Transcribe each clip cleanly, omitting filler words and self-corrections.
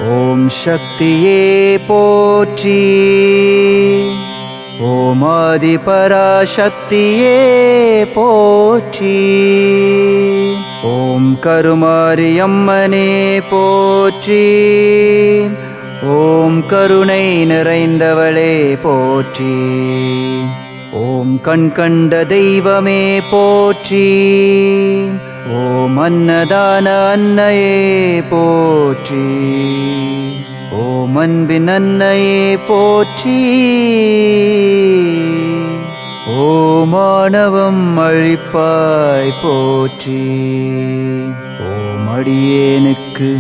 ஓம் சக்தியே போற்றி. ஓம் ஆதிபராசக்தியே போற்றி. ஓம் கருமாரியம்மனே போற்றி. ஓம் கருணை நிறைந்தவளே போற்றி. ஓம் கண்கண்ட தெய்வமே போற்றி. ஓம் அன்னதான அன்னையே போற்றி. ஓம் அன்பின் அன்னையே போற்றி. ஓம் ஆணவம் அழிப்பாய் போற்றி. ஓம் அடியேனுக்கு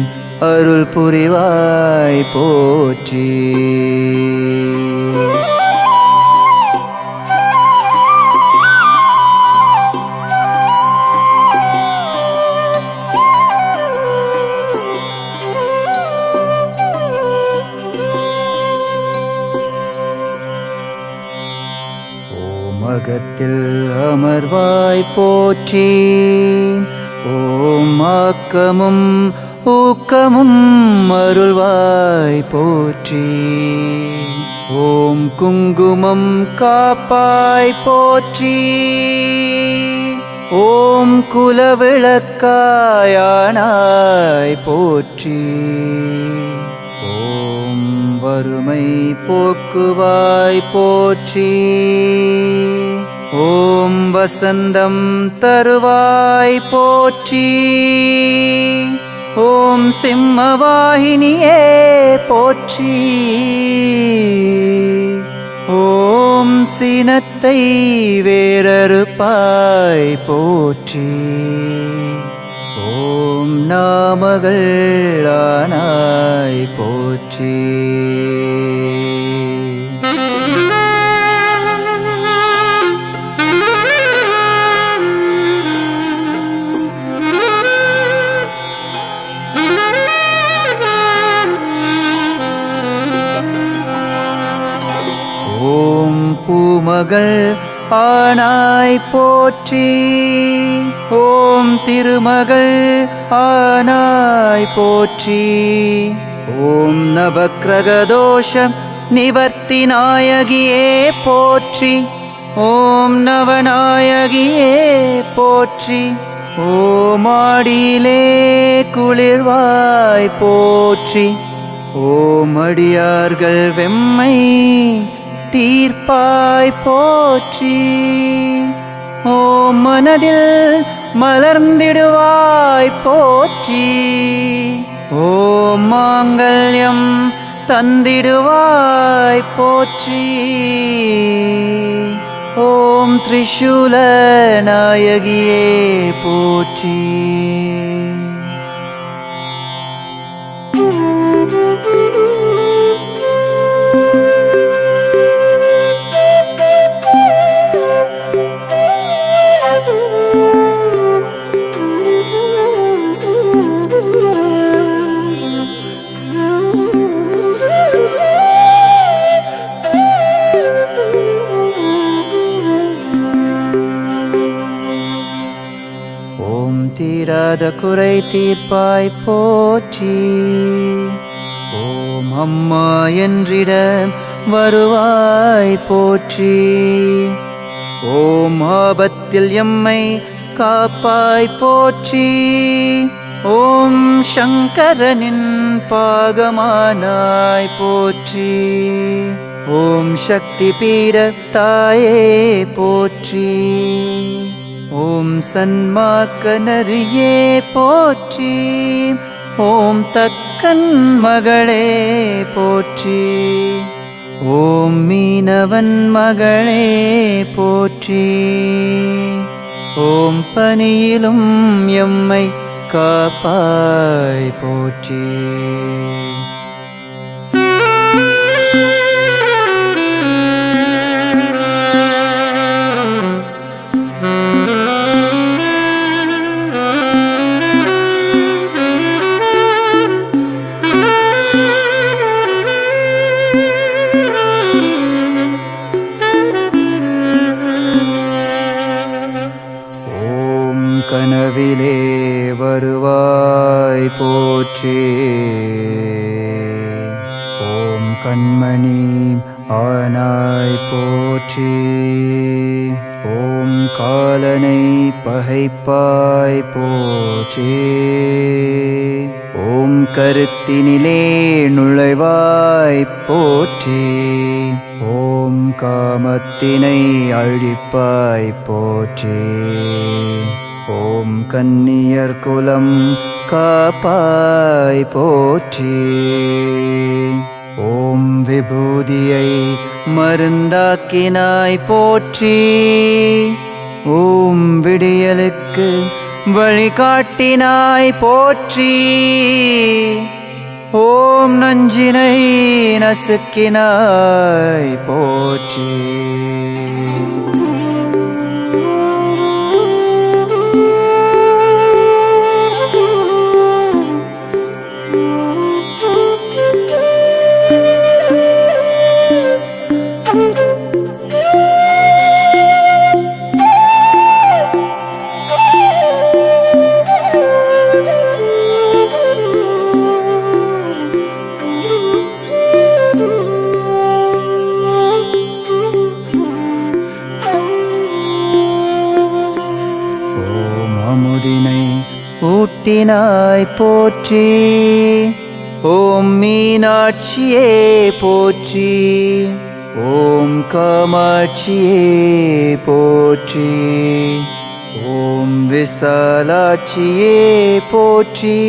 அருள் புரிவாய் போற்றி. அகத்தில் அமர்வாய் போற்றி. ஓம் ஆக்கமும் ஊக்கமும் அருள்வாய் போற்றி. ஓம் குங்குமம் காப்பாய் போற்றி. ஓம் குலவிளக்காயானாய் போற்றி. ஓம் வறுமை போக்குவாய் போற்றி. ஓம் வசந்தம் தருவாய் போற்றி. ஓம் சிம்மவாகினியே போற்றி. ஓம் சினத்தை வேறறுப்பாய் போற்றி. ஓம் நாமகள் ஆனாய் போற்றி. ஓம் பூமகள் ஆனாய் போற்றி. ஓம் திருமகள் ஆனாய் போற்றி. ஓம் நவக்கிரகதோஷம் நிவர்த்தி நாயகியே போற்றி. ஓம் நவநாயகியே போற்றி. ஓம் ஆடியிலே குளிர்வாய் போற்றி. ஓம் அடியார்கள் வெம்மை தீர்ப்பாய் போற்றி. ஓம் மனதில் மலர்ந்திடுவாய் போற்றி. ஓம் மாங்கல்யம் தந்திடுவாய் போற்றி. ஓம் திரிசூல நாயகியே போற்றி. தீராத குறை தீர்ப்பாய் போற்றி. ஓம் அம்மா என்றிட வருவாய் போற்றி. ஓம் ஆபத்தில் எம்மை காப்பாய் போற்றி. ஓம் சங்கரனின் பாகமானாய் போற்றி. ஓம் சக்தி பீட தாயே போற்றி. ஓம் சன்மார்க்க நரியே போற்றி. ஓம் தக்கன் மகளே போற்றி. ஓம் மீனவன் மகளே போற்றி. ஓம் பனியிலும் எம்மை காப்பாய் போற்றி. கனவிலே வருவாய் போற்றி. கண்மணி ஆனாய் போற்றி. ஓம் காலனை பகைப்பாய் போற்றி. ஓம் கருத்தினிலே நுழைவாய் போற்றி. ஓம் காமத்தினை அழிப்பாய் போற்றி. ஓம் கன்னியர் குலம் காப்பாய் போற்றி. ஓம் விபூதியை மருந்தாக்கினாய் போற்றி. ஓம் விடியலுக்கு வழிகாட்டினாய் போற்றி. ஓம் நஞ்சினை நசுக்கினாய் போற்றி. அமுதினை ஊட்டினாய் போற்றி. ஓம் மீனாட்சியே போற்றி. ஓம் காமாட்சியே போற்றி. ஓம் விசாலாட்சியே போற்றி.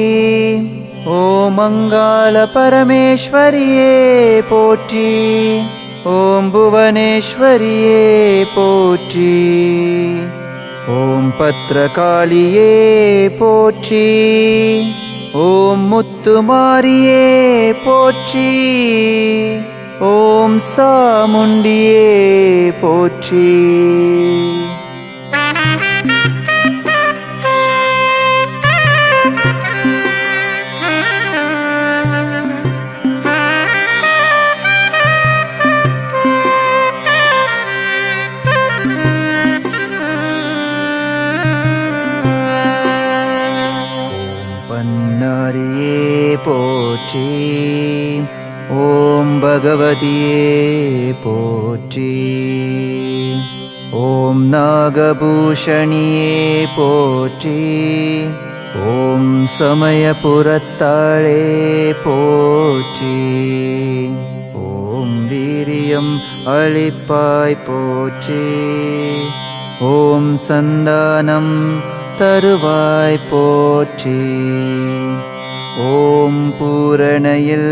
ஓம் மங்கள பரமேஸ்வரியே போற்றி. ஓம் புவனேஸ்வரியே போற்றி. ஓம் பத்ரகாளியே போற்றி. ஓம் முத்துமாரியே போற்றி. ஓம் சாமுண்டியே போற்றி. பன்னாரியே போற்றி. ஓம் பகவதியே போற்றி. ஓம் நாகபூஷணியே போற்றி. ஓம் சமயபுரத்தாளே போற்றி. ஓம் வீரியம் அளிப்பாய் போற்றி. ஓம் சந்தானம் தருவாய் போற்றி. ஓம் பூரணையில்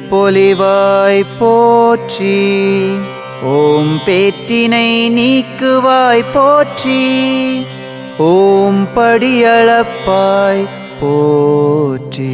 பொலிவாய் போற்றி. ஓம் பேற்றினை நீக்குவாய் போற்றி. ஓம் படியளப்பாய் போற்றி.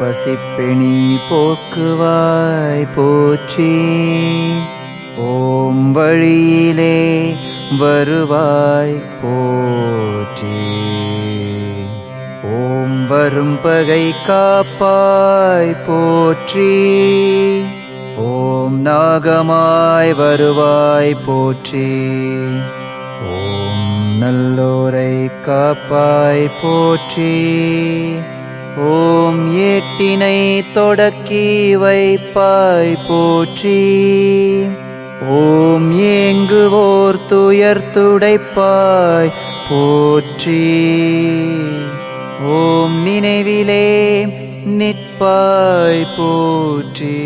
பசிப்பிணி போக்குவாய் போற்றி. ஓம் வழியிலே வருவாய் போற்றி. ஓம் வரும் பகை காப்பாய் போற்றி. ஓம் நாகமாய் வருவாய் போற்றி. ஓம் நல்லோரை காப்பாய் போற்றி. ஓம் ஏட்டினை தொடக்கி வைப்பாய் போற்றி. ஓம் ஏங்குவோர் துயர் துடைப்பாய் போற்றி. ஓம் நினைவிலே நிற்பாய் போற்றி.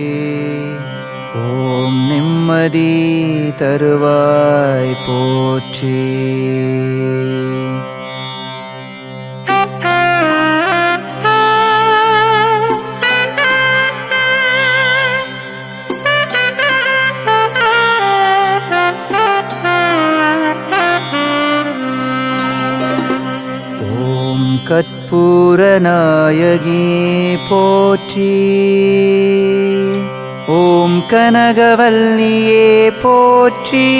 ஓம் நிம்மதி தருவாய் போற்றி. ஓம் கற்பூரநாயகியே போற்றி. ஓம் கனகவல்லியே போற்றி.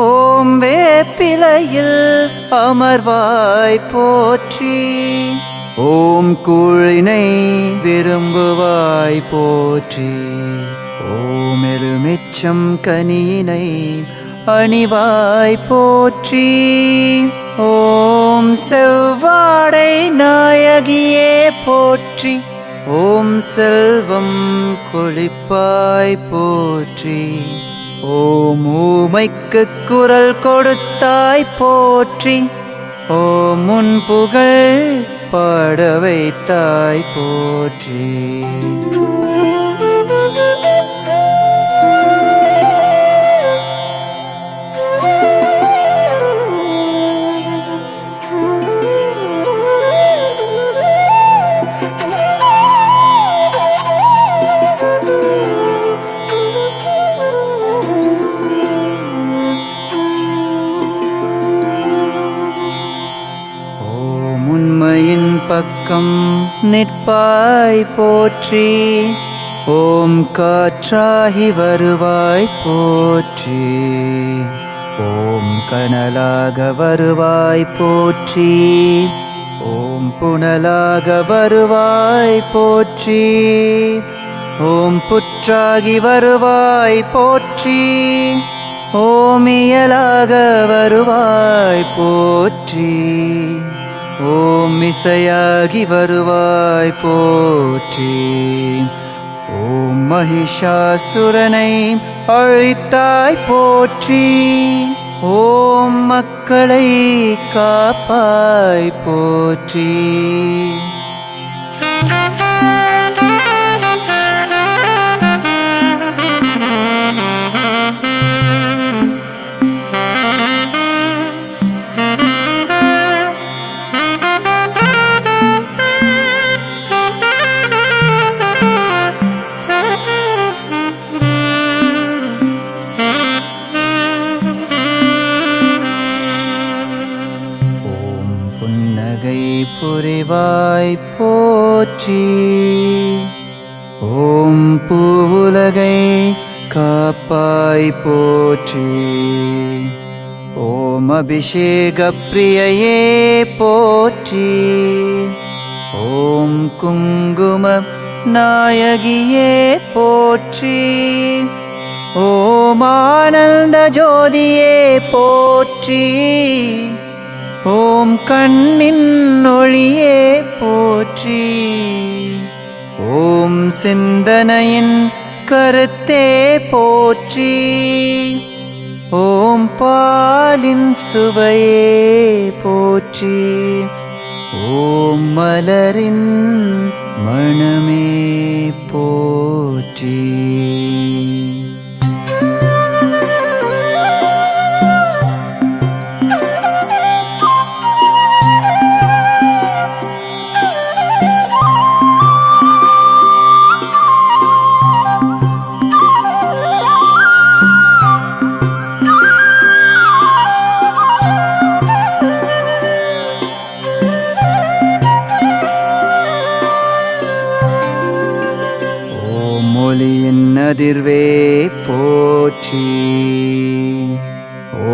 ஓம் வேப்பிலையில் அமர்வாய் போற்றி. ஓம் கூழினை விரும்புவாய் போற்றி. ஓம் எலுமிச்சம் கனியினை அணிவாய் போற்றி. ஓம் செவ்வாடை நாயகியே போற்றி. ஓம் செல்வம் கொழிப்பாய் போற்றி. ஓம் ஊமைக்கு குரல் கொடுத்தாய் போற்றி. ஓம் முன் புகழ் பாட வைத்தாய் போற்றி. உண்மையின் பக்கம் நிற்பாய் போற்றி. ஓம் காற்றாகி வருவாய் போற்றி. ஓம் கனலாக வருவாய் போற்றி. ஓம் புனலாக வருவாய் போற்றி. ஓம் புற்றாகி வருவாய் போற்றி. ஓம் இயலாக வருவாய் போற்றி. ஓம் இசையாகி வருவாய் போற்றி. ஓம் மகிஷாசுரனை அழித்தாய் போற்றி. ஓம் மக்களை காப்பாய் போற்றி. புரிவாய் போற்றி. ஓம் பூவுலகை காப்பாய் போற்றி. ஓம் அபிஷேக பிரியையே போற்றி. ஓம் குங்கும நாயகியே போற்றி. ஓம் ஆனந்த ஜோதியே போற்றி. ஓம் கண்ணின் ஒளியே போற்றி. ஓம் சிந்தனையின் கருத்தே போற்றி. ஓம் பாலின் சுவையே போற்றி. ஓம் மலரின் மணமே போற்றி. ஒலியின் அதிர்வே போற்றி.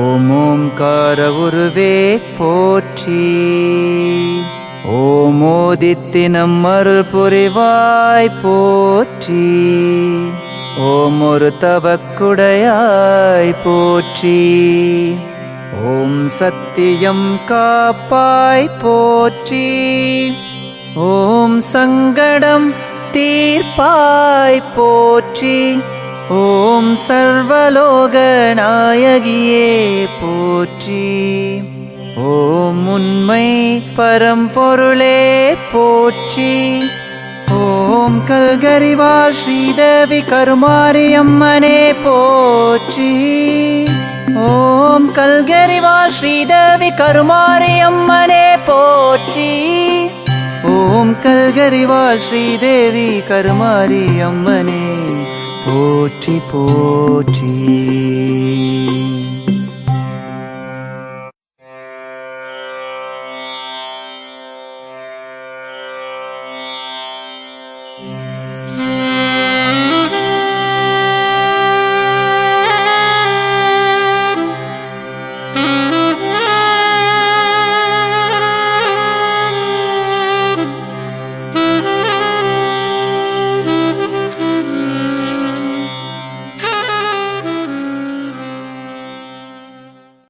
ஓம் ஓம்கார உருவே போற்றி. ஓம் ஓதித்தினம் அருள் புரிவாய் போற்றி. ஓம் ஒரு தவக்குடையாய் போற்றி. ஓம் சத்தியம் காப்பாய் போற்றி. ஓம் சங்கடம் தீர்ப்பாய் போற்றி. ஓம் சர்வலோக நாயகியே போற்றி. ஓம் உண்மை பரம்பொருளே போற்றி. ஓம் கல்கரிவாள் ஸ்ரீதேவி கருமாரியம்மனே போற்றி. ஓம் கல்கரிவாள் ஸ்ரீதேவி கருமாரியம்மனே போற்றி. ஓம் கல்கரிவாள் ஸ்ரீதேவி கருமாரியம்மனே போற்றி போற்றி.